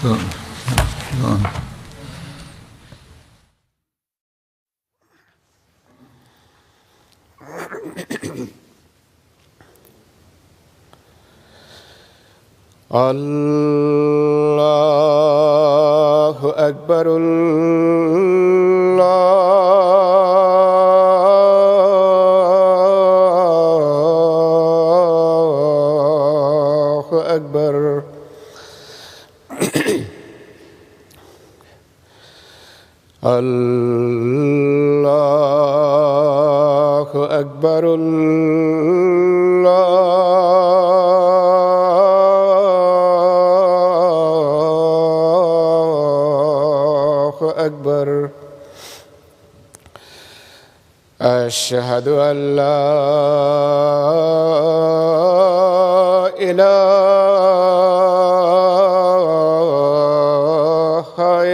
طيب. الله أكبر الله أكبر الله أكبر أكبر. أشهد أن لا إله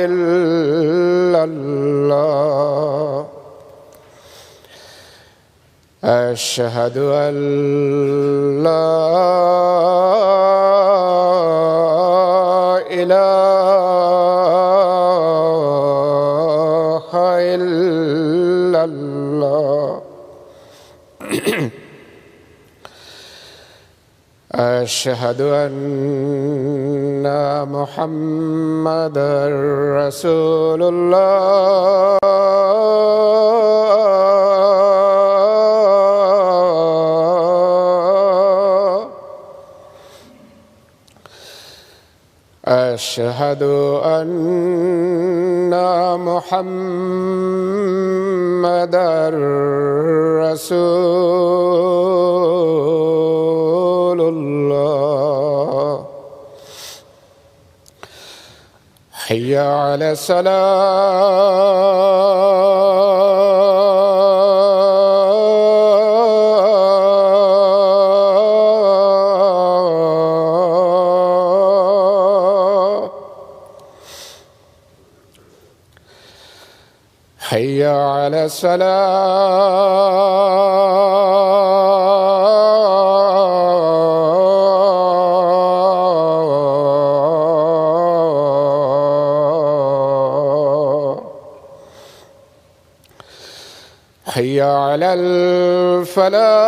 إلا الله. أشهد أن لا إله إلا الله. أشهد أن محمدًا رسول الله. أشهد أن محمدًا رسول الله. حي على الصلاة. حي على الصلاة. حي على الفلاح.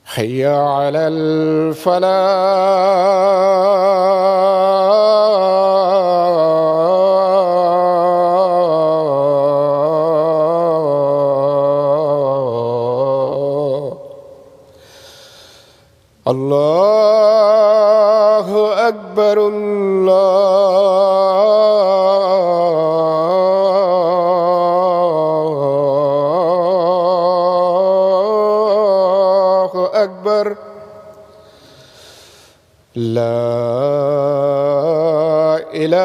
حي على الفلاح. الله أكبر الله أكبر. لا إله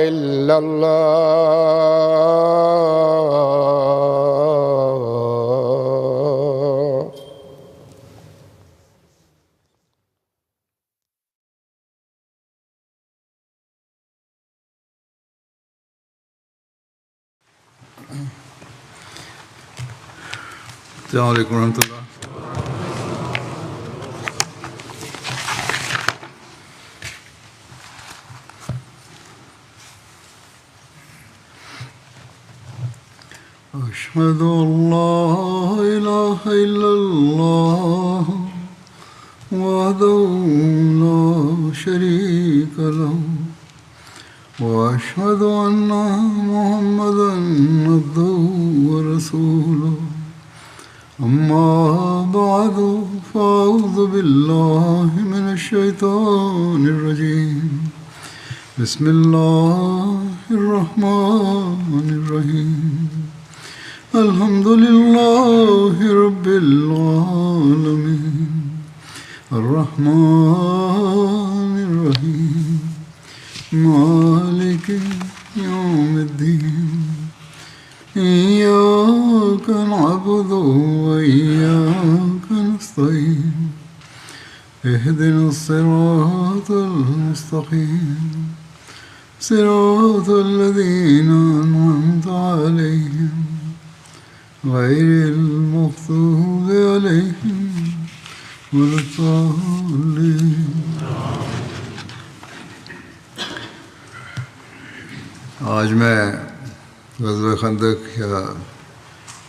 إلا الله. السلام عليكم ورحمة الله. أشهد أن لا إله إلا الله وحده لا شريك له وأشهد أن محمدًا عبده ورسوله. أما بعد فأعوذ بالله من الشيطان الرجيم. بسم الله الرحمن الرحيم. الحمد لله رب العالمين الرحمن الرحيم مالك يوم الدين. إياك نعبد وإياك نستعين اهدنا الصراط المستقيم صراط الذين أنعمت عليهم غير المغضوب عليهم ولا الضالين. آج میں غزوہ خندق یا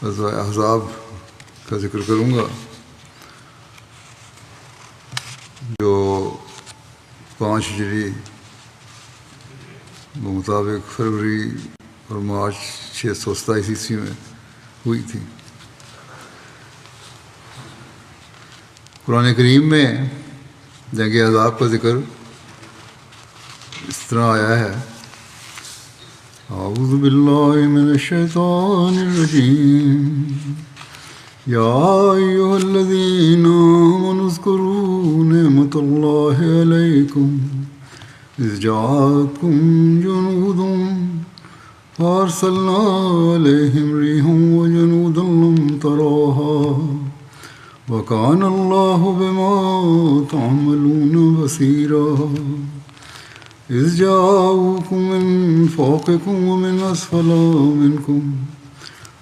غزوہ احزاب کا ذکر کروں گا، جو 5 ہجری بمطابق فروری اور مارچ 627 عیسوی میں ہوئی تھی. قرآن کریم میں جنگ احزاب کا ذکر اس طرح آیا ہے: اعوذ باللہ من الشیطان الرجیم یا ایھا الذین آمنوا اذکروا نعمت اللہ علیکم اذ جاءتکم جنود فارسلنا علیہم ریحا وجنودا لم تروها وکان اللہ بما تعملون بصیرا اذ جاءوکم من فوقکم ومن اسفل منکم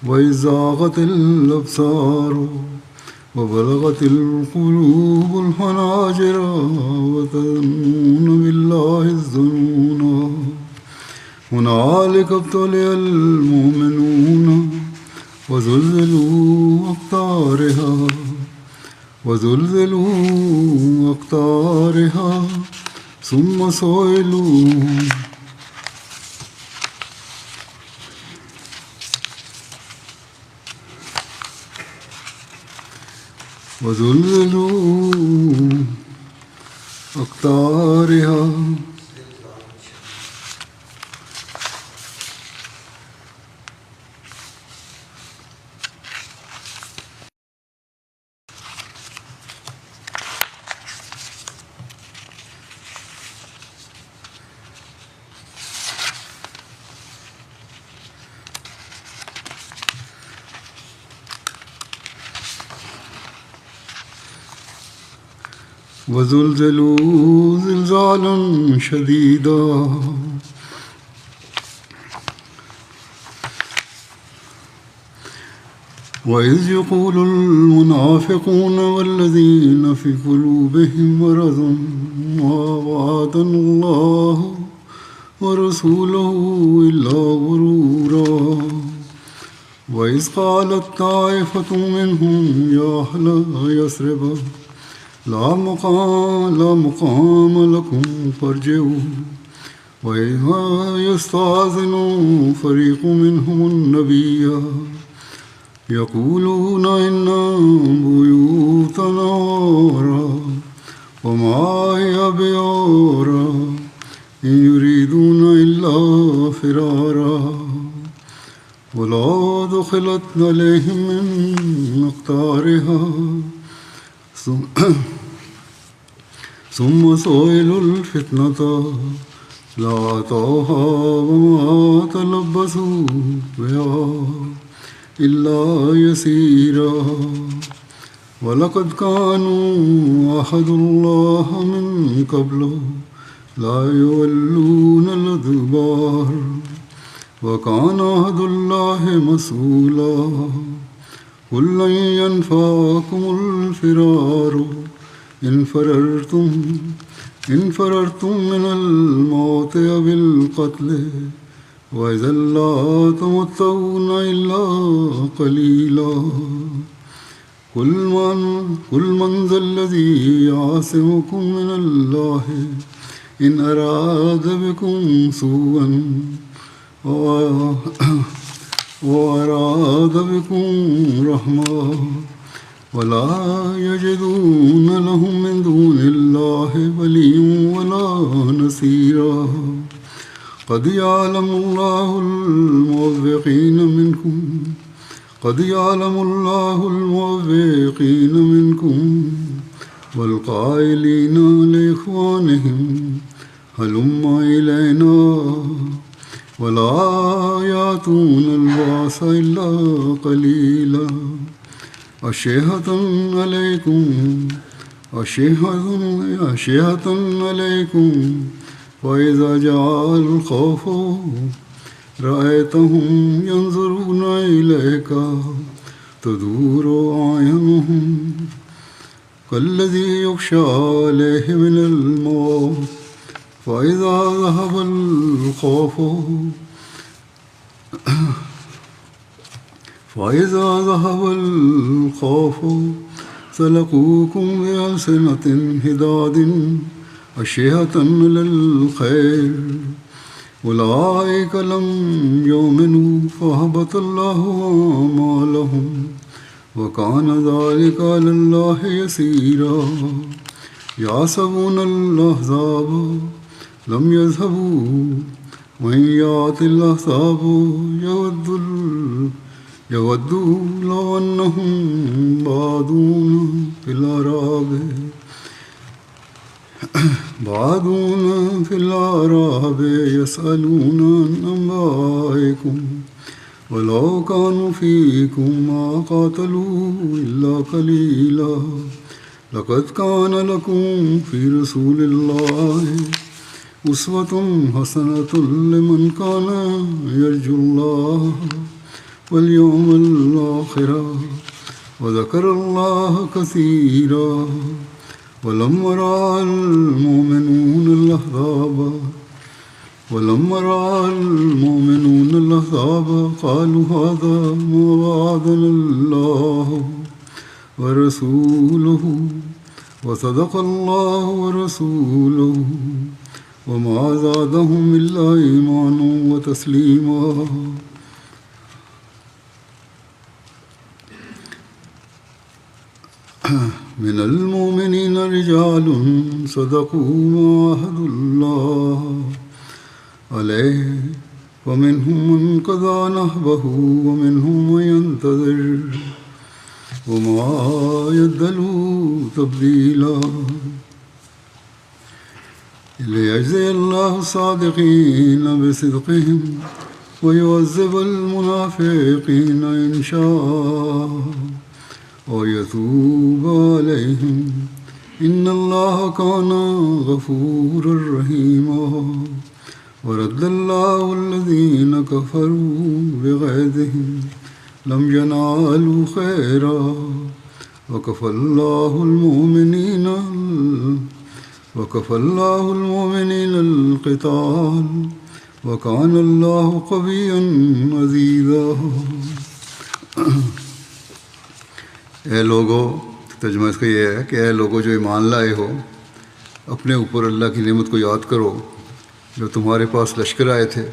وَإِذْ زَاغَتِ الْأَبْصَارُ وَبَلَغَتِ الْقُلُوبُ الْحَنَاجِرَ وَتَظُنُّونَ بِاللَّهِ الظُّنُونَ هُنَالِكَ ابْتُلِيَ الْمُؤْمِنُونَ وَزُلْزِلُوا أَقْطَارِهَا ثُمَّ سُئِلُوا أقطارها وَزُلْزِلُوا زِلْزَالًا شَدِيدًا وَإِذْ يَقُولُ الْمُنَافِقُونَ وَالَّذِينَ فِي قُلُوبِهِم مَّرَضٌ مَّا وَعَدَنَا اللَّهُ وَرَسُولُهُ إِلَّا غُرُورًا وَإِذْ قَالَت طَّائِفَةٌ مِّنْهُمْ يَا أَهْلَ يَثْرِبَ لا مقام لكم فارجعوا وإذا يستأذن فريق منهم النبي يقولون إن بيوتنا عورة وما هي بعورة إن يريدون إلا فرارا ولو دخلت عليهم من أقطارها ثم سئلوا الفتنة لأتوها وما تلبثوا بها إلا يسيرا وَلَقَدْ كَانُوا عَاهَدُوا اللَّهَ مِن قَبْلُ لَا يُوَلُّونَ الْأَدْبَارَ وَكَانَ عَهْدُ اللَّهِ مَسْئُولًا قُل لَّن يَنفَعَكُمُ الْفِرَارُ إِنْ فَرَرْتُم مِّنَ الْمَوْتِ أَوِ الْقَتْلِ وَإِذًا لَّا تَمَتَّعُونَ إِلَّا قَلِيلًا قُلْ مَنْ ذَا الَّذِي يَعْصِمُكُم مِّنَ اللَّهِ إِنْ أَرَادَ بِكُمْ سُوءًا وَأَرَادَ بِكُمْ رَحْمَةً وَلَا يَجِدُونَ لَهُم مِّن دُونِ اللَّهِ وَلِيًّا وَلَا نَصِيرًا قَدْ يَعْلَمُ اللَّهُ المعوقين منكم والقائلين لإخوانهم هلم إلينا ولا يأتون البأس إلا قليلا أشحة عليكم أشحة عليكم وإذا جاء الخوف رأيتهم ينظرون إليك تدور أعينهم كالذي يغشى عليه من الموت فإذا ذهب الخوف سلقوكم بألسنة حداد أشحة للخير أولئك لم يؤمنوا فأحبط الله أعمالهم وكان ذلك على الله يسيرا يحسبون الأحزاب لم يذهبوا وإن يأتي الأحزاب يودوا لو أنهم بادون في الأعراب يسألون عن أنبائكم ولو كانوا فيكم ما قاتلوا إلا قليلا لقد كان لكم في رسول الله أسوة حسنة لمن كان يرجو الله واليوم الآخر وذكر الله كثيرا ولما رأى المؤمنون الأحزاب قالوا هذا ما وعدنا الله ورسوله وصدق الله ورسوله وما زادهم إلا إيمانا وتسليما من المؤمنين رجال صدقوا ما عاهدوا الله عليه ومنهم من قضى نحبه ومنهم من ينتظر وما يبدلوا تبديلا ليجزي الله الصادقين بصدقهم ويعذب المنافقين إن شاء ويتوب عليهم إن الله كان غفورا رحيما ورد الله الذين كفروا بغيظهم لم ينالوا خيرا وكفى الله المؤمنين القتال وكان الله قويا عزيزا. اے لوگو، ترجمہ اس کا یہ ہے کہ اے لوگو جو ایمان لائے ہو، اپنے اوپر اللہ کی نعمت کو یاد کرو. جو تمہارے پاس لشکر آئے تھے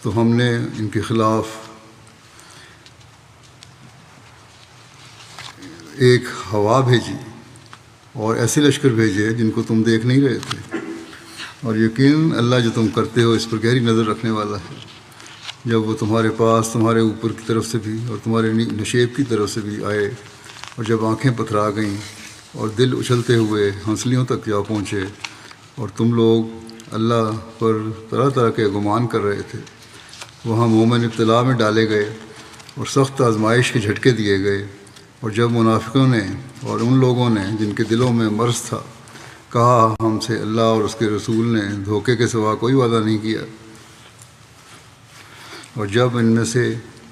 تو ہم نے ان کے خلاف ایک ہوا بھیجی اور ایسے لشکر بھیجے جن کو تم دیکھ نہیں رہے تھے، اور یقیناً اللہ جو تم کرتے ہو اس پر گہری نظر رکھنے والا ہے. جب وہ تمہارے پاس تمہارے اوپر کی طرف سے بھی اور تمہارے نشیب کی طرف سے بھی آئے، اور جب آنکھیں پتھرا گئیں اور دل اچھلتے ہوئے ہنسلیوں تک جا پہنچے، اور تم لوگ اللہ پر طرح طرح کے گمان کر رہے تھے، وہاں مومن ابتلا میں ڈالے گئے اور سخت آزمائش کے جھٹکے دیے گئے. اور جب منافقوں نے اور ان لوگوں نے جن کے دلوں میں مرض تھا کہا ہم سے اللہ اور اس کے رسول نے دھوکے کے سوا کوئی وعدہ نہیں کیا، اور جب ان میں سے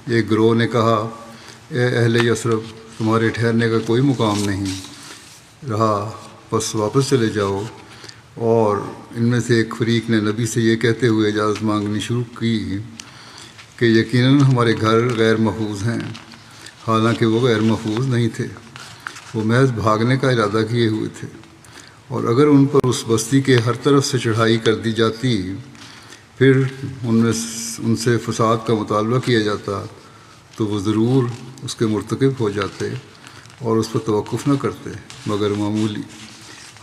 ایک گروہ نے کہا اے اہل یثرب تمہارے ٹھہرنے کا کوئی مقام نہیں رہا، بس واپس چلے جاؤ، اور ان میں سے ایک فریق نے نبی سے یہ کہتے ہوئے اجازت مانگنی شروع کی کہ یقیناً ہمارے گھر غیر محفوظ ہیں، حالانکہ وہ غیر محفوظ نہیں تھے، وہ محض بھاگنے کا ارادہ کیے ہوئے تھے. اور اگر ان پر اس بستی کے ہر طرف سے چڑھائی کر دی جاتی، پھر ان سے فساد کا مطالبہ کیا جاتا تو وہ ضرور اس کے مرتکب ہو جاتے اور اس پر توقف نہ کرتے مگر معمولی،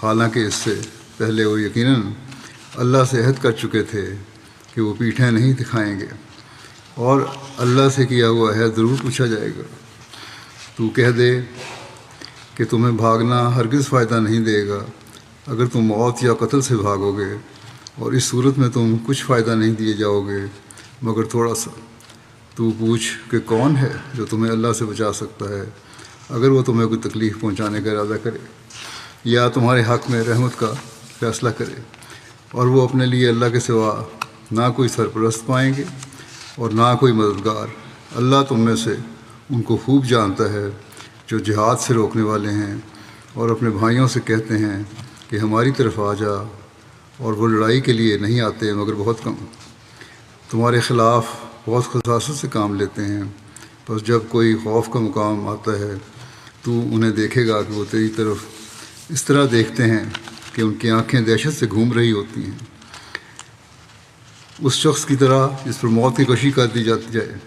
حالانکہ اس سے پہلے وہ یقیناً اللہ سے عہد کر چکے تھے کہ وہ پیٹھیں نہیں دکھائیں گے، اور اللہ سے کیا ہوا عہد ضرور پوچھا جائے گا. تو کہہ دے کہ تمہیں بھاگنا ہرگز فائدہ نہیں دے گا اگر تم موت یا قتل سے بھاگو گے، اور اس صورت میں تم کچھ فائدہ نہیں دیے جاؤ گے مگر تھوڑا سا. تو پوچھ کہ کون ہے جو تمہیں اللہ سے بچا سکتا ہے اگر وہ تمہیں کوئی تکلیف پہنچانے کا ارادہ کرے. یا تمہارے حق میں رحمت کا فیصلہ کرے، اور وہ اپنے لیے اللہ کے سوا نہ کوئی سرپرست پائیں گے اور نہ کوئی مددگار۔ اللہ تم میں سے ان کو خوب جانتا ہے جو جہاد سے روکنے والے ہیں اور اپنے بھائیوں سے کہتے ہیں کہ ہماری طرف آ جا، اور وہ لڑائی کے لیے نہیں آتے مگر بہت کم، تمہارے خلاف بہت خساست سے کام لیتے ہیں۔ بس جب کوئی خوف کا مقام آتا ہے تو انہیں دیکھے گا کہ وہ تیری طرف اس طرح دیکھتے ہیں کہ ان کی آنکھیں دہشت سے گھوم رہی ہوتی ہیں، اس شخص کی طرح جس پر موت کی کشی کر دی جاتی جائے۔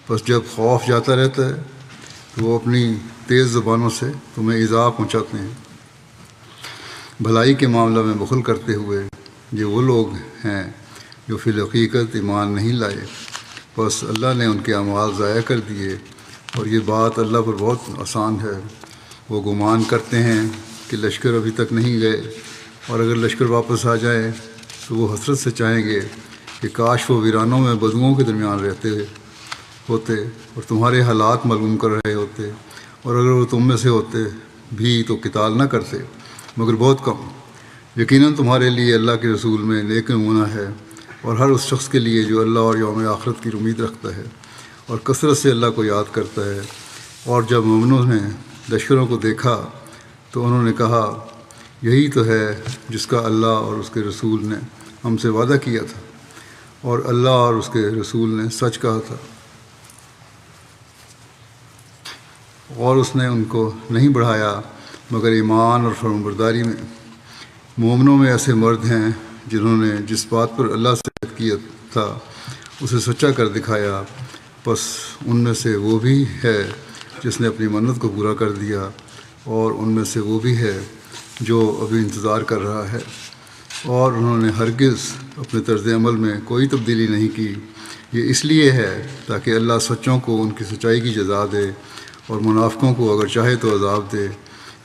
بس جب خوف جاتا رہتا ہے تو وہ اپنی تیز زبانوں سے تمہیں ایذا پہنچاتے ہیں۔ بھلائی کے معاملہ میں بخل کرتے ہوئے یہ وہ لوگ ہیں جو فی الحقیقت ایمان نہیں لائے، بس اللہ نے ان کے اعمال ضائع کر دیے، اور یہ بات اللہ پر بہت آسان ہے۔ وہ گمان کرتے ہیں کہ لشکر ابھی تک نہیں گئے، اور اگر لشکر واپس آ جائے تو وہ حسرت سے چاہیں گے کہ کاش وہ ویرانوں میں بدوؤں کے درمیان رہتے ہوتے اور تمہارے حالات معلوم کر رہے ہوتے، اور اگر وہ تم میں سے ہوتے بھی تو قتال نہ کرتے مگر بہت کم۔ یقیناً تمہارے لیے اللہ کے رسول میں نیک نمونہ ہے، اور ہر اس شخص کے لیے جو اللہ اور یوم آخرت کی امید رکھتا ہے اور کثرت سے اللہ کو یاد کرتا ہے۔ اور جب مومنوں نے لشکروں کو دیکھا تو انہوں نے کہا یہی تو ہے جس کا اللہ اور اس کے رسول نے ہم سے وعدہ کیا تھا، اور اللہ اور اس کے رسول نے سچ کہا تھا، اور اس نے ان کو نہیں بڑھایا مگر ایمان اور فرمانبرداری میں۔ مومنوں میں ایسے مرد ہیں جنہوں نے جس بات پر اللہ سے عہد کیا تھا اسے سچا کر دکھایا، بس ان میں سے وہ بھی ہے جس نے اپنی منت کو پورا کر دیا، اور ان میں سے وہ بھی ہے جو ابھی انتظار کر رہا ہے، اور انہوں نے ہرگز اپنے طرز عمل میں کوئی تبدیلی نہیں کی۔ یہ اس لیے ہے تاکہ اللہ سچوں کو ان کی سچائی کی جزا دے، اور منافقوں کو اگر چاہے تو عذاب دے۔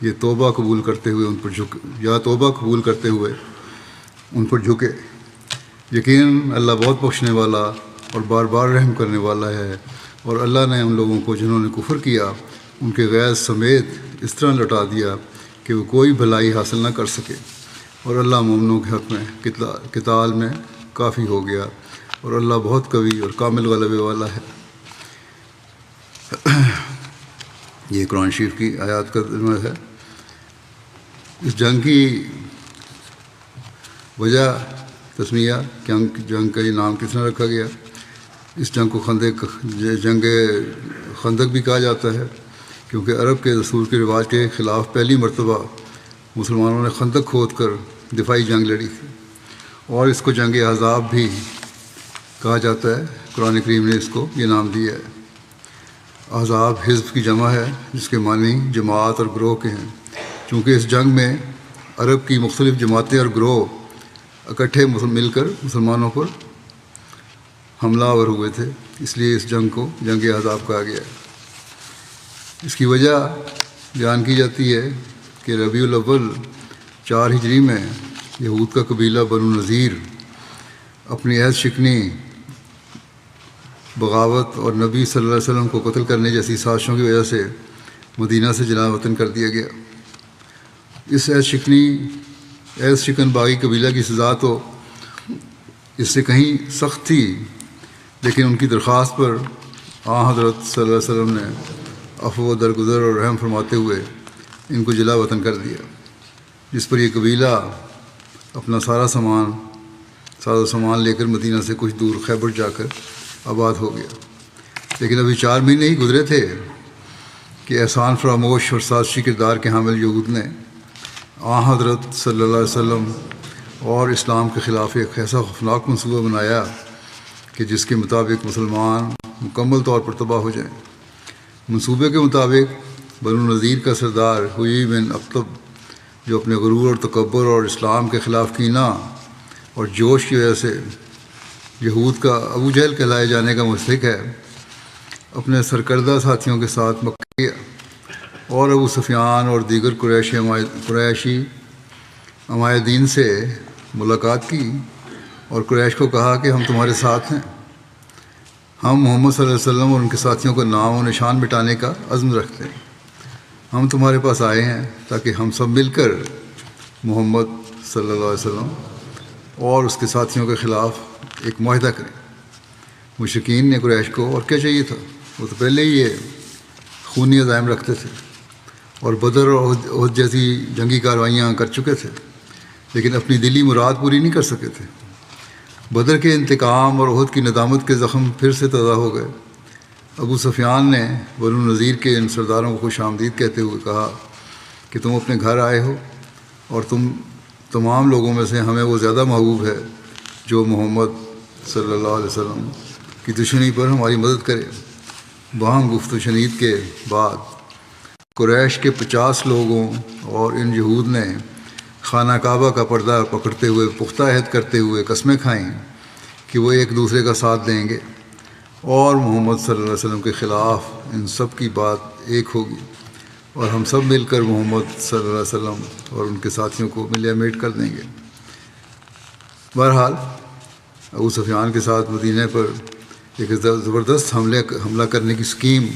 یہ توبہ قبول کرتے ہوئے ان پر جھکے۔ یقیناً اللہ بہت بخشنے والا اور بار بار رحم کرنے والا ہے، اور اللہ نے ان لوگوں کو جنہوں نے کفر کیا ان کے غیظ سمیت اس طرح لٹا دیا کہ وہ کوئی بھلائی حاصل نہ کر سکے، اور اللہ مومنوں کے حق میں قتال میں کافی ہو گیا، اور اللہ بہت قوی اور کامل غلبے والا ہے۔ یہ قرآن شریف کی آیات کا ترجمہ ہے۔ اس جنگ کی وجہ تسمیہ جنگ کا یہ نام کس نے رکھا گیا؟ اس جنگ کو جنگ خندق بھی کہا جاتا ہے، کیونکہ عرب کے دستور کے رواج کے خلاف پہلی مرتبہ مسلمانوں نے خندق کھود کر دفاعی جنگ لڑی تھی، اور اس کو جنگ احزاب بھی کہا جاتا ہے۔ قرآن کریم نے اس کو یہ نام دیا ہے۔ احزاب حزب کی جمع ہے جس کے معنی جماعت اور گروہ کے ہیں۔ چونکہ اس جنگ میں عرب کی مختلف جماعتیں اور گروہ اکٹھے مل کر مسلمانوں پر حملہ آور ہوئے تھے، اس لیے اس جنگ کو جنگ احزاب کہا گیا ہے۔ اس کی وجہ بیان کی جاتی ہے کہ ربیع الاول 4 ہجری میں یہود کا قبیلہ بنو نذیر اپنی عہد شکنی، بغاوت اور نبی صلی اللہ علیہ وسلم کو قتل کرنے جیسی سازشوں کی وجہ سے مدینہ سے جلا وطن کر دیا گیا۔ اس عہد شکن باغی قبیلہ کی سزا تو اس سے کہیں سخت تھی، لیکن ان کی درخواست پر حضرت صلی اللہ علیہ وسلم نے عفو و درگزر اور رحم فرماتے ہوئے ان کو جلا وطن کر دیا، جس پر یہ قبیلہ اپنا ساز و سامان لے کر مدینہ سے کچھ دور خیبر جا کر آباد ہو گیا۔ لیکن ابھی 4 مہینے ہی گزرے تھے کہ احسان فراموش اور سازشی کردار کے حامل یہود نے حضرت صلی اللہ علیہ وسلم اور اسلام کے خلاف ایک ایسا خوفناک منصوبہ بنایا کہ جس کے مطابق مسلمان مکمل طور پر تباہ ہو جائیں۔ منصوبے کے مطابق بنو نذیر کا سردار حیی بن اخطب، جو اپنے غرور اور تکبر اور اسلام کے خلاف کینہ اور جوش کی وجہ سے یہود کا ابو جہل کہلائے جانے کا مستحق ہے، اپنے سرکردہ ساتھیوں کے ساتھ مکہ گیا اور ابو سفیان اور دیگر قریشی عمائدین سے ملاقات کی، اور قریش کو کہا کہ ہم تمہارے ساتھ ہیں، ہم محمد صلی اللہ علیہ وسلم اور ان کے ساتھیوں کا نام و نشان مٹانے کا عزم رکھتے ہیں۔ ہم تمہارے پاس آئے ہیں تاکہ ہم سب مل کر محمد صلی اللہ علیہ وسلم اور اس کے ساتھیوں کے خلاف ایک معاہدہ کریں۔ مشرکین نے قریش کو اور کیا چاہیے تھا، وہ تو پہلے ہی یہ خونی عزائم رکھتے تھے اور بدر اور احد جیسی جنگی کارروائیاں کر چکے تھے، لیکن اپنی دلی مراد پوری نہیں کر سکے تھے۔ بدر کے انتقام اور احد کی ندامت کے زخم پھر سے تازہ ہو گئے۔ ابو سفیان نے بنو نذیر کے ان سرداروں کو خوش آمدید کہتے ہوئے کہا کہ تم اپنے گھر آئے ہو اور تم تمام لوگوں میں سے ہمیں وہ زیادہ محبوب ہے جو محمد صلی اللہ علیہ وسلم کی دشمنی پر ہماری مدد کرے۔ باہم گفت و شنید کے بعد قریش کے 50 لوگوں اور ان یہود نے خانہ کعبہ کا پردہ پکڑتے ہوئے پختہ عہد کرتے ہوئے قسمیں کھائیں کہ وہ ایک دوسرے کا ساتھ دیں گے اور محمد صلی اللہ علیہ وسلم کے خلاف ان سب کی بات ایک ہوگی، اور ہم سب مل کر محمد صلی اللہ علیہ وسلم اور ان کے ساتھیوں کو ملیا میٹ کر دیں گے۔ بہرحال ابو سفیان کے ساتھ مدینہ پر ایک زبردست حملہ کرنے کی اسکیم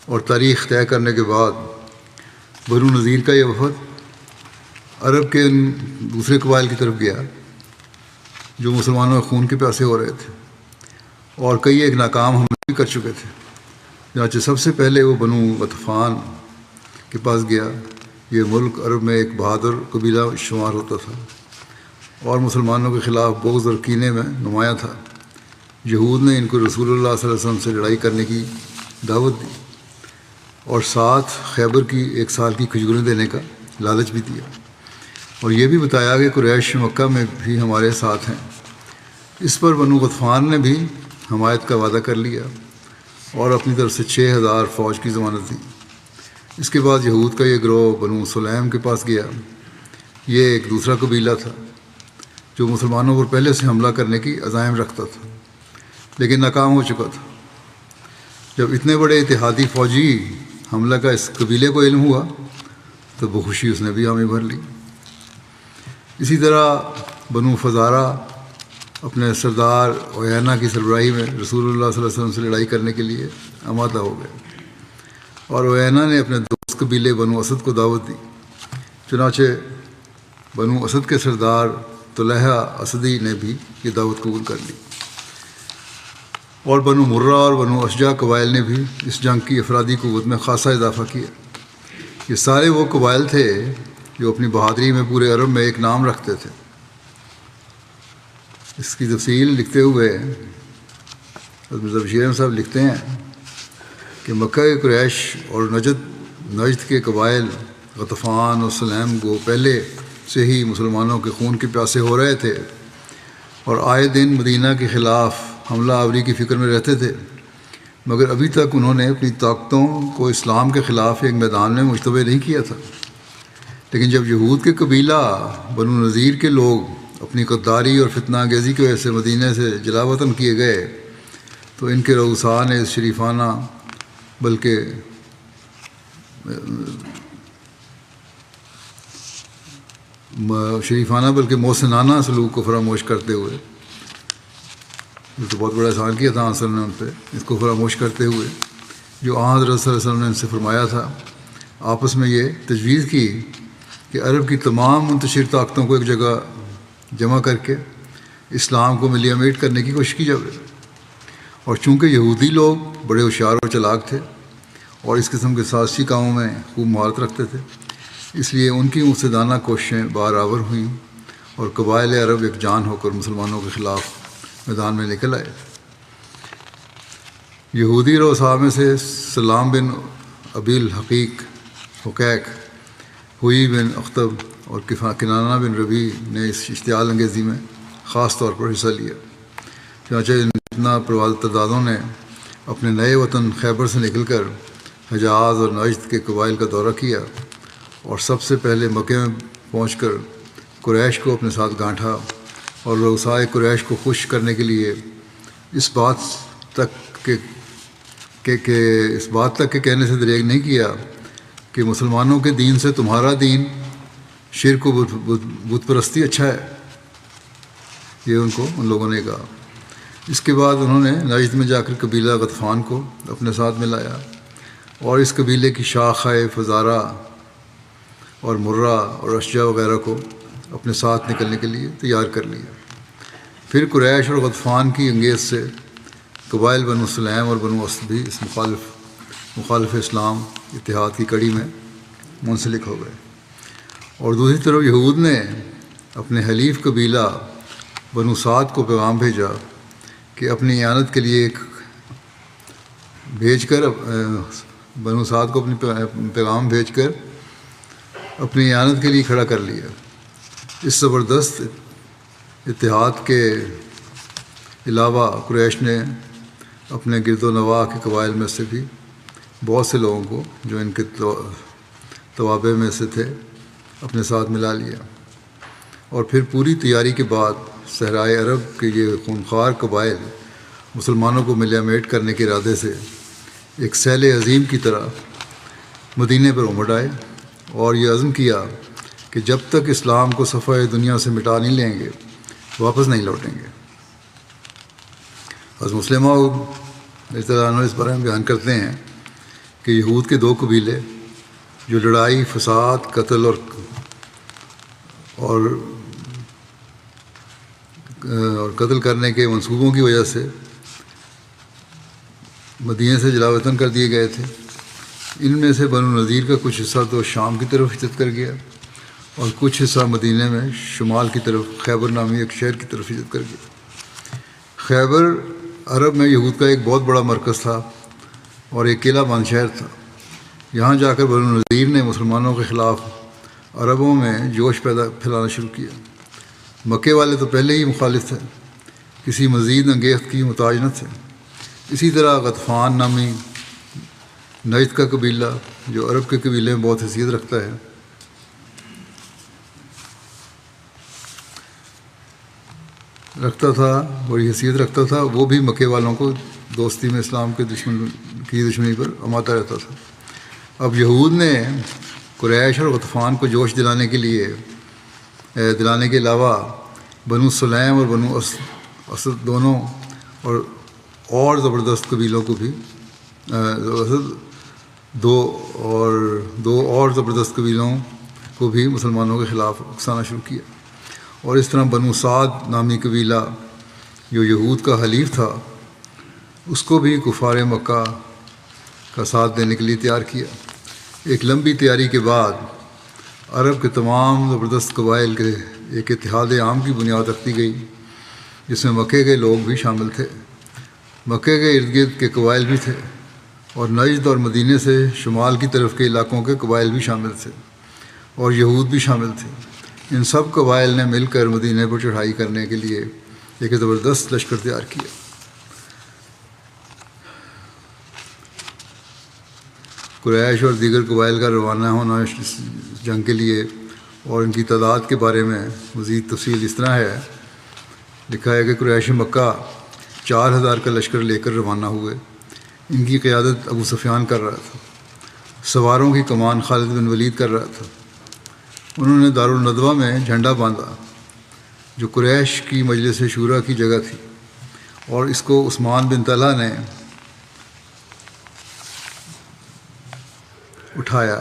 اور تاریخ طے کرنے کے بعد بنو نذیر کا یہ وفد عرب کے ان دوسرے قبائل کی طرف گیا جو مسلمانوں کے خون کے پیاسے ہو رہے تھے اور کئی ایک ناکام حملے بھی کر چکے تھے۔ چنانچہ سب سے پہلے وہ بنو غطفان کے پاس گیا۔ یہ ملک عرب میں ایک بہادر قبیلہ شمار ہوتا تھا اور مسلمانوں کے خلاف بغض اور کینے میں نمایاں تھا۔ یہود نے ان کو رسول اللہ صلی اللہ علیہ وسلم سے لڑائی کرنے کی دعوت دی اور ساتھ خیبر کی 1 سال کی کھجوریں دینے کا لالچ بھی دیا، اور یہ بھی بتایا کہ قریش مکہ میں بھی ہمارے ساتھ ہیں۔ اس پر بنو غطفان نے بھی حمایت کا وعدہ کر لیا اور اپنی طرف سے 6000 فوج کی ضمانت دی۔ اس کے بعد یہود کا یہ گروہ بنو سلیم کے پاس گیا۔ یہ ایک دوسرا قبیلہ تھا جو مسلمانوں پر پہلے سے حملہ کرنے کی عزائم رکھتا تھا لیکن ناکام ہو چکا تھا۔ جب اتنے بڑے اتحادی فوجی حملہ کا اس قبیلے کو علم ہوا تو بخوشی اس نے بھی حامی بھر لی۔ اسی طرح بنو فزارہ اپنے سردار عیینہ کی سربراہی میں رسول اللہ صلی اللہ علیہ وسلم سے لڑائی کرنے کے لیے آمادہ ہو گئے، اور عیینہ نے اپنے دوست قبیلے بنو اسد کو دعوت دی۔ چنانچہ بنو اسد کے سردار طلحہ اسدی نے بھی یہ دعوت قبول کر لی، اور بنو مرہ اور بنو اشجع قبائل نے بھی اس جنگ کی افرادی قوت میں خاصا اضافہ کیا۔ یہ سارے وہ قبائل تھے جو اپنی بہادری میں پورے عرب میں ایک نام رکھتے تھے۔ اس کی تفصیل لکھتے ہوئے حضرت مرزا بشیر احمد صاحب لکھتے ہیں کہ مکہ کے قریش اور نجد کے قبائل غطفان اور سلیم کو پہلے سے ہی مسلمانوں کے خون کے پیاسے ہو رہے تھے اور آئے دن مدینہ کے خلاف حملہ آوری کی فکر میں رہتے تھے، مگر ابھی تک انہوں نے اپنی طاقتوں کو اسلام کے خلاف ایک میدان میں مشتبہ نہیں کیا تھا۔ لیکن جب یہود کے قبیلہ بنو نذیر کے لوگ اپنی غداری اور فتنہ انگیزی کی وجہ سے مدینہ سے جلا وطن کیے گئے تو ان کے رؤساء نے اس شریفانہ بلکہ محسنانہ سلوک کو فراموش کرتے ہوئے، یہ تو بہت بڑا احسان کیا تھا آنسر نے ان پہ، اس کو فراموش کرتے ہوئے جو آن حضرت صلی اللہ علیہ وسلم نے ان سے فرمایا تھا، آپس میں یہ تجویز کی کہ عرب کی تمام منتشر طاقتوں کو ایک جگہ جمع کر کے اسلام کو ملیا میٹ کرنے کی کوشش کی جائے۔ اور چونکہ یہودی لوگ بڑے ہوشیار اور چلاک تھے اور اس قسم کے سازشی کاموں میں خوب مہارت رکھتے تھے، اس لیے ان کی مفسدانہ کوششیں بارآور ہوئیں اور قبائل عرب ایک جان ہو کر مسلمانوں کے خلاف میدان میں نکل آئے۔ یہودی رؤساء میں سے سلام بن ابی الحقیق، حقیق، ہوئی بن اختب اور کنانہ بن ربیع نے اس اشتعال انگیزی میں خاص طور پر حصہ لیا۔ چنانچہ ان اتنا پرواز تعدادوں نے اپنے نئے وطن خیبر سے نکل کر حجاز اور نجد کے قبائل کا دورہ کیا اور سب سے پہلے مکے میں پہنچ کر قریش کو اپنے ساتھ گانٹھا اور رؤسائے قریش کو خوش کرنے کے لیے اس بات تک کے کہنے سے دریغ نہیں کیا کہ مسلمانوں کے دین سے تمہارا دین شرک و بت پرستی اچھا ہے۔ یہ ان لوگوں نے کہا۔ اس کے بعد انہوں نے نجد میں جا کر قبیلہ غطفان کو اپنے ساتھ ملایا اور اس قبیلے کی شاخۂ فزارہ اور مرہ اور اشجع وغیرہ کو اپنے ساتھ نکلنے کے لیے تیار کر لیا۔ پھر قریش اور غطفان کی انگیز سے قبائل بنو سلیم اور بنو اسد بھی اس مخالف اسلام اتحاد کی کڑی میں منسلک ہو گئے، اور دوسری طرف یہود نے اپنے حلیف قبیلہ بنو سعد کو پیغام بھیجا کہ اپنی اعانت کے لیے بنو سعد کو اپنی پیغام بھیج کر اپنی اعانت کے لیے کھڑا کر لیا۔ اس زبردست اتحاد کے علاوہ قریش نے اپنے گرد و نواح کے قبائل میں سے بھی بہت سے لوگوں کو جو ان کے توابع میں سے تھے اپنے ساتھ ملا لیا، اور پھر پوری تیاری کے بعد صحرائے عرب کے یہ خونخوار قبائل مسلمانوں کو ملیا میٹ کرنے کے ارادے سے ایک سیل عظیم کی طرح مدینے پر امڑ آئے، اور یہ عزم کیا کہ جب تک اسلام کو صفحہ دنیا سے مٹا نہیں لیں گے واپس نہیں لوٹیں گے۔ حضرت مسلمہ رضی اللہ عنہ اس بارے میں بیان کرتے ہیں کہ یہود کے دو قبیلے جو لڑائی، فساد، قتل اور قتل کرنے کے منصوبوں کی وجہ سے مدینے سے جلا وطن کر دیے گئے تھے، ان میں سے بنو نذیر کا کچھ حصہ تو شام کی طرف ہجرت کر گیا، اور کچھ حصہ مدینے میں شمال کی طرف خیبر نامی ایک شہر کی طرف ہجرت کر گیا۔ خیبر عرب میں یہود کا ایک بہت بڑا مرکز تھا اور ایک قلعہ بند شہر تھا۔ یہاں جا کر بنو نذیر نے مسلمانوں کے خلاف عربوں میں جوش پھیلانا شروع کیا۔ مکے والے تو پہلے ہی مخالف تھے، کسی مزید انگیخت کی محتاج نہ تھے۔ اسی طرح غطفان نامی نجد کا قبیلہ جو عرب کے قبیلے میں بہت حیثیت رکھتا ہے، بڑی حیثیت رکھتا تھا، وہ بھی مکے والوں کو دوستی میں اسلام کے دشمنی پر اماتا رہتا تھا۔ اب یہود نے قریش اور غطفان کو جوش دلانے کے علاوہ بنو سلیم اور بنو اسد دونوں اور زبردست قبیلوں کو بھی دو اور زبردست قبیلوں کو بھی مسلمانوں کے خلاف اکسانا شروع کیا، اور اس طرح بنو سعد نامی قبیلہ جو یہود کا حلیف تھا اس کو بھی کفار مکہ کا ساتھ دینے کے لیے تیار کیا۔ ایک لمبی تیاری کے بعد عرب کے تمام زبردست قبائل کے ایک اتحاد عام کی بنیاد رکھی گئی، جس میں مکے کے لوگ بھی شامل تھے، مکے کے ارد گرد کے قبائل بھی تھے، اور نجد اور مدینے سے شمال کی طرف کے علاقوں کے قبائل بھی شامل تھے، اور یہود بھی شامل تھے۔ ان سب قبائل نے مل کر مدینے پر چڑھائی کرنے کے لیے ایک زبردست لشکر تیار کیا۔ قریش اور دیگر قبائل کا روانہ ہونا اس جنگ کے لیے اور ان کی تعداد کے بارے میں مزید تفصیل اس طرح ہے۔ لکھا ہے کہ قریش مکہ 4000 کا لشکر لے کر روانہ ہوئے۔ ان کی قیادت ابو سفیان کر رہا تھا، سواروں کی کمان خالد بن ولید کر رہا تھا۔ انہوں نے دارالندوہ میں جھنڈا باندھا جو قریش کی مجلس شورا کی جگہ تھی، اور اس کو عثمان بن طلحہ نے اٹھایا۔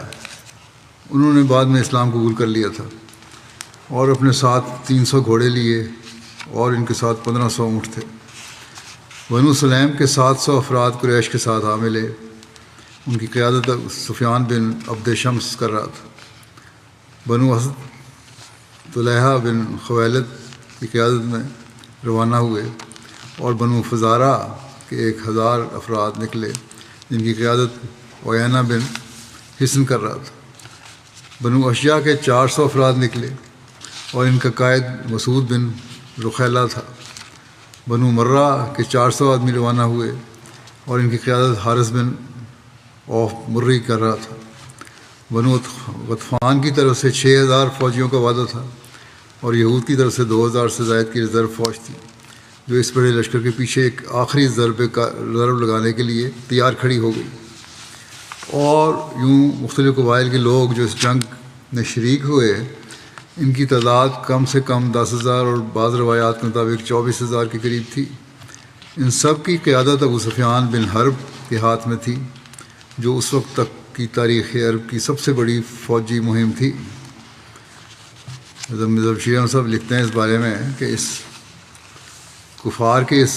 انہوں نے بعد میں اسلام قبول کر لیا تھا اور اپنے ساتھ 300 گھوڑے لیے، اور ان کے ساتھ 1500 اونٹ تھے۔ بنو سلیم کے 700 افراد قریش کے ساتھ آ ملے۔ ان کی قیادت سفیان بن عبد شمس کر رہا تھا۔ بنو اسد طلحہ بن خویلد کی قیادت میں روانہ ہوئے، اور بنو فزارہ کے 1000 افراد نکلے جن کی قیادت عیینہ بن حصن کر رہا تھا۔ بنو اشجع کے 400 افراد نکلے، اور ان کا قائد مسعود بن رخیلہ تھا۔ بنو مرہ کے 400 آدمی روانہ ہوئے، اور ان کی قیادت حارث بن اوف مری کر رہا تھا۔ بنو غطفان کی طرف سے 6000 فوجیوں کا وعدہ تھا، اور یہود کی طرف سے 2000 سے زائد کی ریزرو فوج تھی، جو اس بڑے لشکر کے پیچھے ایک آخری ضرب لگانے کے لیے تیار کھڑی ہو گئی۔ اور یوں مختلف قبائل کے لوگ جو اس جنگ میں شریک ہوئے، ان کی تعداد کم سے کم 10,000 اور بعض روایات کے مطابق 24,000 کے قریب تھی۔ ان سب کی قیادت ابو سفیان بن حرب کے ہاتھ میں تھی، جو اس وقت تک کی تاریخ عرب کی سب سے بڑی فوجی مہم تھی۔ مرزا بشیر احمد صاحب لکھتے ہیں اس بارے میں کہ اس کفار کے اس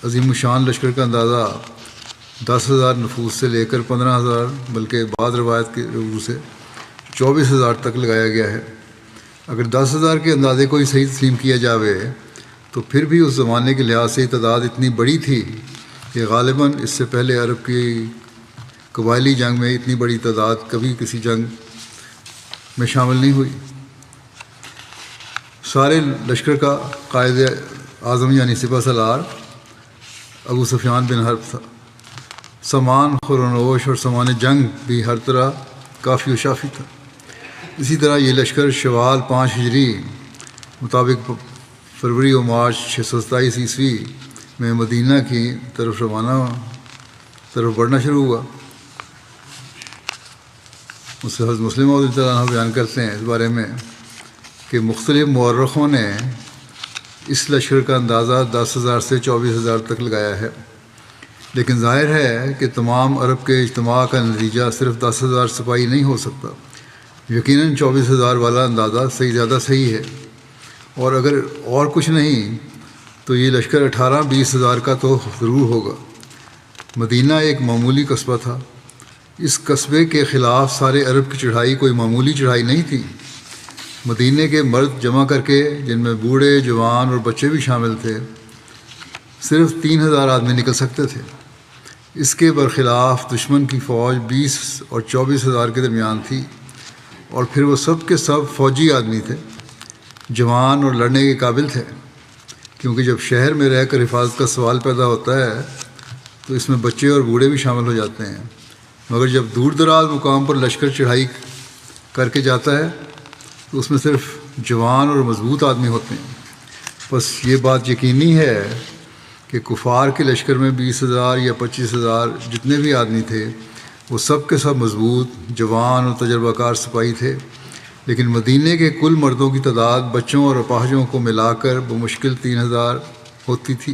عظیم الشان لشکر کا اندازہ 10,000 نفوس سے لے کر 15,000 بلکہ بعض روایت کے روح سے 24,000 تک لگایا گیا ہے۔ اگر 10,000 کے اندازے کو ہی صحیح تسلیم کیا جاوے تو پھر بھی اس زمانے کے لحاظ سے تعداد اتنی بڑی تھی کہ غالباً اس سے پہلے عرب کی قبائلی جنگ میں اتنی بڑی تعداد کبھی کسی جنگ میں شامل نہیں ہوئی۔ سارے لشکر کا قائد اعظم یعنی سپہ سالار ابو سفیان بن حرب تھا۔ سامان خورنوش اور سامان جنگ بھی ہر طرح کافی و شافی تھا۔ اسی طرح یہ لشکر شوال 5 ہجری مطابق فروری و مارچ 627 عیسوی میں مدینہ کی طرف بڑھنا شروع ہوا۔ اس سے حضرت مسلم رضی اللہ عنہ بیان کرتے ہیں اس بارے میں کہ مختلف مورخوں نے اس لشکر کا اندازہ 10,000 سے 24,000 تک لگایا ہے، لیکن ظاہر ہے کہ تمام عرب کے اجتماع کا نتیجہ صرف 10,000 سپاہی نہیں ہو سکتا۔ یقیناً 24,000 والا اندازہ زیادہ صحیح ہے، اور اگر اور کچھ نہیں تو یہ لشکر 18-20,000 کا تو ضرور ہوگا۔ مدینہ ایک معمولی قصبہ تھا۔ اس قصبے کے خلاف سارے عرب کی چڑھائی کوئی معمولی چڑھائی نہیں تھی۔ مدینہ کے مرد جمع کر کے، جن میں بوڑھے، جوان اور بچے بھی شامل تھے، صرف 3,000 آدمی نکل سکتے تھے۔ اس کے برخلاف دشمن کی فوج 20 اور 24,000 کے درمیان تھی، اور پھر وہ سب کے سب فوجی آدمی تھے، جوان اور لڑنے کے قابل تھے، کیونکہ جب شہر میں رہ کر حفاظت کا سوال پیدا ہوتا ہے تو اس میں بچے اور بوڑھے بھی شامل ہو جاتے ہیں، مگر جب دور دراز مقام پر لشکر چڑھائی کر کے جاتا ہے تو اس میں صرف جوان اور مضبوط آدمی ہوتے ہیں۔ بس یہ بات یقینی ہے کہ کفار کے لشکر میں 20,000 یا 25,000 جتنے بھی آدمی تھے وہ سب کے سب مضبوط، جوان اور تجربہ کار سپاہی تھے، لیکن مدینے کے کل مردوں کی تعداد بچوں اور اپاہجوں کو ملا کر بمشکل 3,000 ہوتی تھی۔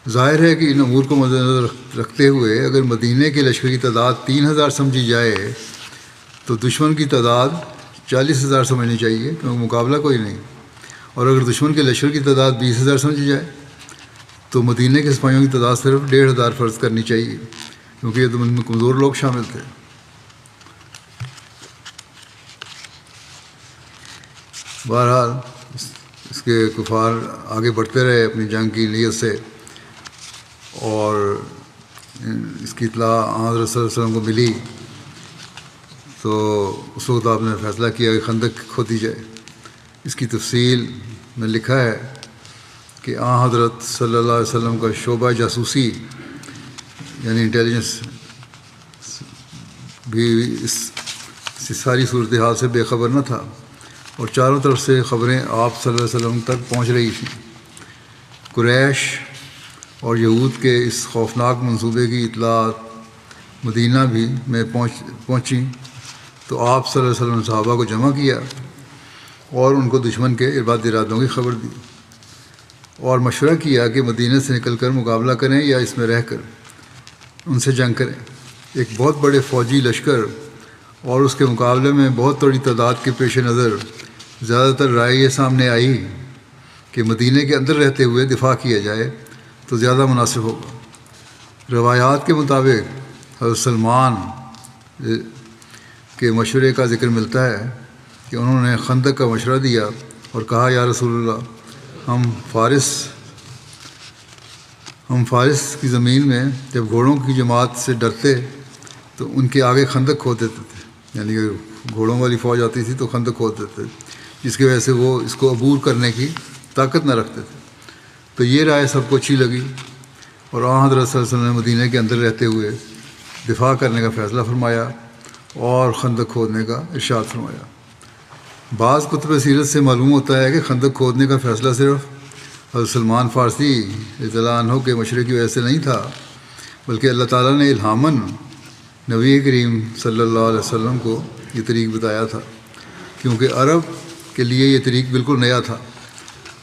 ظاہر ہے کہ ان امور کو مد نظر رکھتے ہوئے اگر مدینے کے لشکر کی تعداد 3,000 سمجھی جائے تو دشمن کی تعداد 40,000 سمجھنی چاہیے، کیونکہ مقابلہ کوئی نہیں، اور اگر دشمن کے لشکر کی تعداد 20,000 سمجھی جائے تو مدینے کے سپاہیوں کی تعداد صرف 1,500 فرض کرنی چاہیے، کیونکہ یہ تو ان میں کمزور لوگ شامل تھے۔ بہرحال اس کے کفار آگے بڑھتے رہے اپنی جنگ کی نیت سے، اور اس کی اطلاع حضرت صلی اللہ علیہ وسلم کو ملی تو اس وقت آپ نے فیصلہ کیا کہ خندق کھودی جائے۔ اس کی تفصیل میں لکھا ہے کہ حضرت صلی اللہ علیہ وسلم کا شعبہ جاسوسی یعنی انٹیلیجنس بھی اس ساری صورتحال سے بے خبر نہ تھا، اور چاروں طرف سے خبریں آپ صلی اللہ علیہ وسلم تک پہنچ رہی تھیں۔ قریش اور یہود کے اس خوفناک منصوبے کی اطلاعات مدینہ بھی میں پہنچیں تو آپ صلی اللہ علیہ وسلم نے صحابہ کو جمع کیا اور ان کو دشمن کے ارادوں کی خبر دی، اور مشورہ کیا کہ مدینہ سے نکل کر مقابلہ کریں یا اس میں رہ کر ان سے جنگ کریں۔ ایک بہت بڑے فوجی لشکر اور اس کے مقابلے میں بہت بڑی تعداد کے پیش نظر زیادہ تر رائے یہ سامنے آئی کہ مدینہ کے اندر رہتے ہوئے دفاع کیا جائے تو زیادہ مناسب ہوگا۔ روایات کے مطابق حضرت سلمان کے مشورے کا ذکر ملتا ہے کہ انہوں نے خندق کا مشورہ دیا اور کہا، یا رسول اللہ، ہم فارس کی زمین میں جب گھوڑوں کی جماعت سے ڈرتے تو ان کے آگے خندق کھود دیتے تھے، یعنی کہ گھوڑوں والی فوج آتی تھی تو خندق کھود دیتے تھے، جس کی وجہ سے وہ اس کو عبور کرنے کی طاقت نہ رکھتے تھے۔ تو یہ رائے سب کو اچھی لگی، اور حضرت صلی اللہ علیہ وسلم نے مدینہ کے اندر رہتے ہوئے دفاع کرنے کا فیصلہ فرمایا اور خندق کھودنے کا ارشاد فرمایا۔ بعض کتب سیرت سے معلوم ہوتا ہے کہ خندق کھودنے کا فیصلہ صرف حضرت سلمان فارسی رضی اللہ عنہ کے مشورے کی وجہ سے نہیں تھا، بلکہ اللہ تعالیٰ نے الہاماً نبی کریم صلی اللہ علیہ وسلم کو یہ طریق بتایا تھا، کیونکہ عرب کے لیے یہ طریق بالکل نیا تھا۔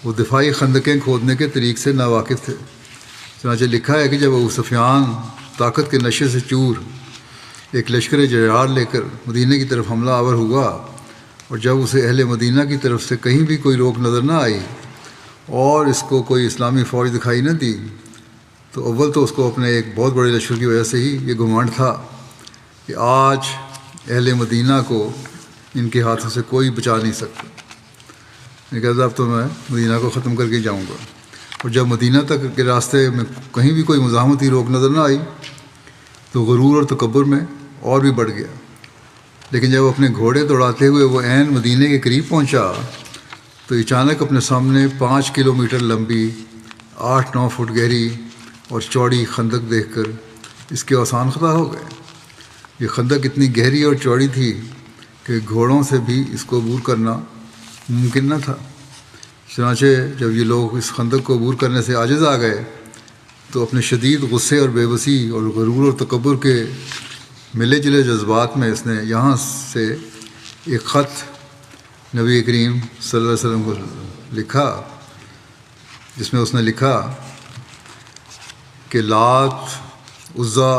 وہ دفاعی خندقیں کھودنے کے طریق سے ناواقف تھے۔ چنانچہ لکھا ہے کہ جب ابو سفیان طاقت کے نشے سے چور ایک لشکر جرار لے کر مدینہ کی طرف حملہ آور ہوا، اور جب اسے اہل مدینہ کی طرف سے کہیں بھی کوئی روک نظر نہ آئی اور اس کو کوئی اسلامی فوج دکھائی نہ دی، تو اول تو اس کو اپنے ایک بہت بڑے لشکر کی وجہ سے ہی یہ گھمنڈ تھا کہ آج اہل مدینہ کو ان کے ہاتھوں سے کوئی بچا نہیں سکتا۔ یہ کہتا اب تو میں مدینہ کو ختم کر کے جاؤں گا۔ اور جب مدینہ تک کے راستے میں کہیں بھی کوئی مزاحمتی روک نظر نہ آئی تو غرور اور تکبر میں اور بھی بڑھ گیا۔ لیکن جب اپنے گھوڑے دوڑاتے ہوئے وہ عین مدینہ کے قریب پہنچا تو اچانک اپنے سامنے 5 کلومیٹر لمبی 8-9 فٹ گہری اور چوڑی خندق دیکھ کر اس کے اوسان خطا ہو گئے۔ یہ خندق اتنی گہری اور چوڑی تھی کہ گھوڑوں سے بھی اس کو عبور کرنا ممکن نہ تھا۔ چنانچہ جب یہ لوگ اس خندق کو عبور کرنے سے عاجز آ گئے تو اپنے شدید غصے اور بے بسی اور غرور اور تکبر کے ملے جلے جذبات میں اس نے یہاں سے ایک خط نبی کریم صلی اللہ علیہ وسلم کو لکھا، جس میں اس نے لکھا کہ لات، عزا،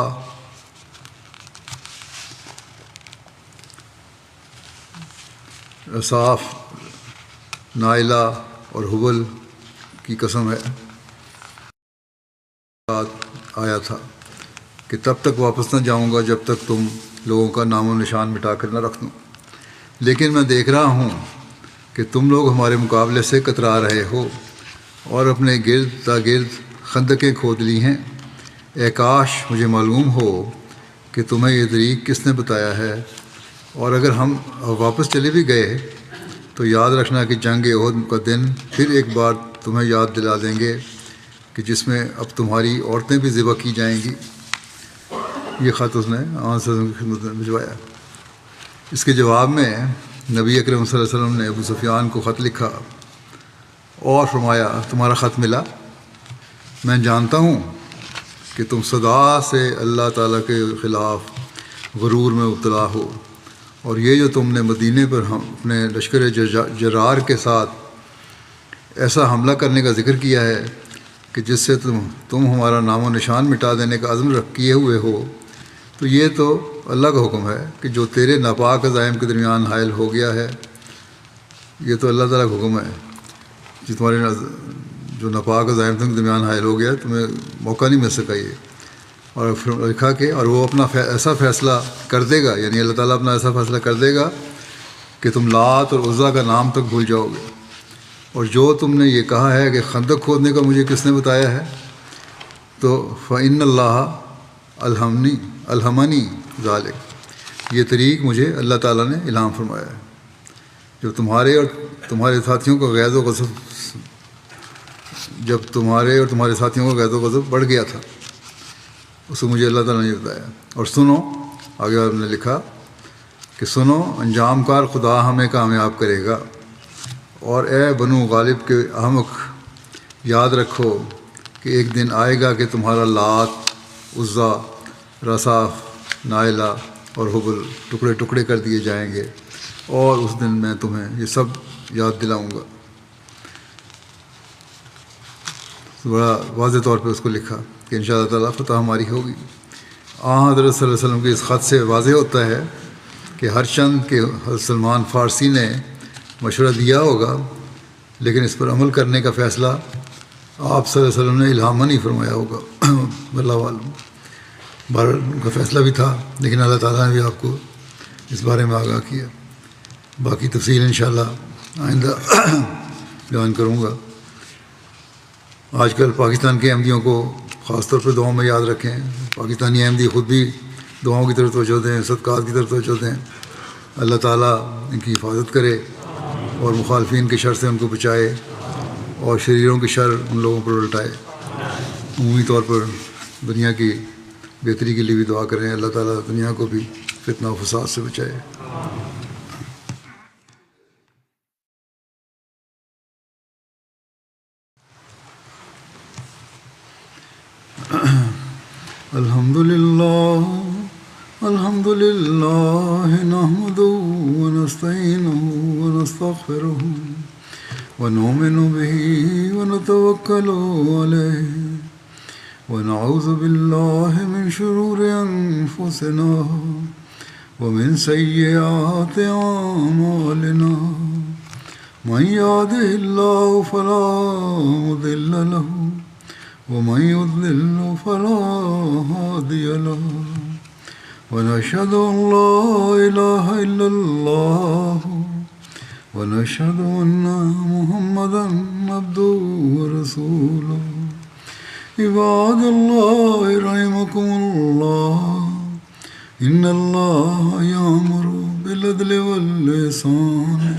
رصاف، نائلہ اور حبل کی قسم ہے آیا تھا کہ تب تک واپس نہ جاؤں گا جب تک تم لوگوں کا نام و نشان مٹا کر نہ رکھ دوں۔ لیکن میں دیکھ رہا ہوں کہ تم لوگ ہمارے مقابلے سے کترا رہے ہو اور اپنے گرد تا گرد خندقیں کھود لی ہیں۔ اے کاش مجھے معلوم ہو کہ تمہیں یہ طریق کس نے بتایا ہے، اور اگر ہم واپس چلے بھی گئے تو یاد رکھنا کہ جنگ احد کا دن پھر ایک بار تمہیں یاد دلا دیں گے کہ جس میں اب تمہاری عورتیں بھی ذبح کی جائیں گی۔ یہ خط اس نے آن صلی اللہ علیہ وسلم کی خدمت میں بھجوایا۔ اس کے جواب میں نبی اکرم صلی اللہ علیہ وسلم نے ابو سفیان کو خط لکھا اور فرمایا تمہارا خط ملا، میں جانتا ہوں کہ تم صدا سے اللہ تعالیٰ کے خلاف غرور میں مبتلا ہو، اور یہ جو تم نے مدینے پر اپنے لشکر جرار کے ساتھ ایسا حملہ کرنے کا ذکر کیا ہے کہ جس سے تم ہمارا نام و نشان مٹا دینے کا عزم کیے ہوئے ہو، تو یہ تو اللہ کا حکم ہے کہ جو تیرے ناپاک عزائم کے درمیان حائل ہو گیا ہے، یہ تو اللہ تعالیٰ کا حکم ہے کہ تمہارے جو ناپاک عزائم کے درمیان حائل ہو گیا تمہیں موقع نہیں مل سکا یہ۔ اور پھر لکھا کہ اور وہ اپنا ایسا فیصلہ کر دے گا، یعنی اللہ تعالیٰ اپنا ایسا فیصلہ کر دے گا کہ تم لات اور عزا کا نام تک بھول جاؤ گے۔ اور جو تم نے یہ کہا ہے کہ خندق کھودنے کا مجھے کس نے بتایا ہے، تو فإن اللہ الہمنی ذالک، یہ طریق مجھے اللہ تعالیٰ نے الہام فرمایا ہے۔ جو تمہارے اور تمہارے ساتھیوں کا غیظ و غضب جب تمہارے اور تمہارے ساتھیوں کا غیظ و غضب بڑھ گیا تھا، اس کو مجھے اللہ تعالیٰ نے بتایا۔ اور سنو، آگے آپ نے لکھا کہ سنو، انجام کار خدا ہمیں کامیاب کرے گا، اور اے بنو غالب کے احمق، یاد رکھو کہ ایک دن آئے گا کہ تمہارا لات، عزا، رصاف، نائلہ اور حبل ٹکڑے ٹکڑے کر دیے جائیں گے، اور اس دن میں تمہیں یہ سب یاد دلاؤں گا۔ بڑا واضح طور پہ اس کو لکھا کہ انشاءاللہ تعالیٰ فتح ہماری ہوگی۔ حضرت صلی اللہ علیہ وسلم کے اس خط سے واضح ہوتا ہے کہ ہر چند کہ حضرت سلمان فارسی نے مشورہ دیا ہوگا، لیکن اس پر عمل کرنے کا فیصلہ آپ صلی اللہ علیہ وسلم نے الہامہ نہیں فرمایا ہوگا۔ اللہ عالم، بہرحال ان کا فیصلہ بھی تھا، لیکن اللہ تعالیٰ نے بھی آپ کو اس بارے میں آگاہ کیا۔ باقی تفصیل انشاءاللہ آئندہ بیان کروں گا۔ آج کل پاکستان کے احمدیوں کو خاص طور پر دعاؤں میں یاد رکھیں۔ پاکستانی احمدی خود بھی دعاؤں کی طرف توجہ دیں، صدقات کی طرف توجہ دیں۔ اللہ تعالیٰ ان کی حفاظت کرے اور مخالفین کے شر سے ان کو بچائے، اور شریروں کے شر ان لوگوں پر الٹائے۔ عمومی طور پر دنیا کی بہتری کے لیے بھی دعا کریں، اللہ تعالیٰ دنیا کو بھی فتنہ و فساد سے بچائے۔ الحمد للہ نحمده ونستعینه ونستغفره ونؤمن به ونتوکل علیہ ونعوذ بالله من شرور أنفسنا ومن سيئات أعمالنا من يهده الله فلا مضل له ومن يضلل فلا هادي له ونشهد أن لا إله إلا الله ونشهد أن محمدا عبده ورسوله عباد الله رحمكم الله إن الله يأمر بالعدل والإحسان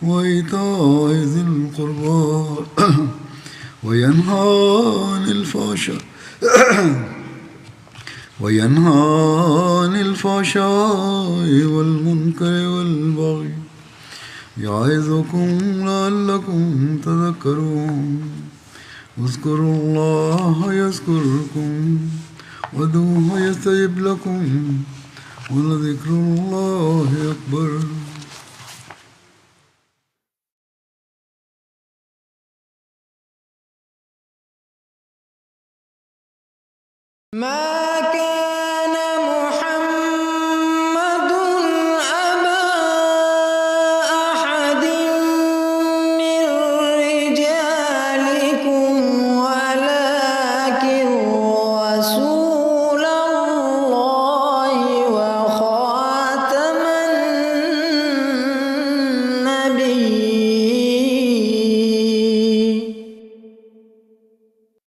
وإيتاء ذي القربى وينهى عن الفحشاء والمنكر والبغي يعظكم لعلكم تذكرون اذكروا الله يذكركم وادعوه يستجب لكم ولذكر الله أكبر. ما كان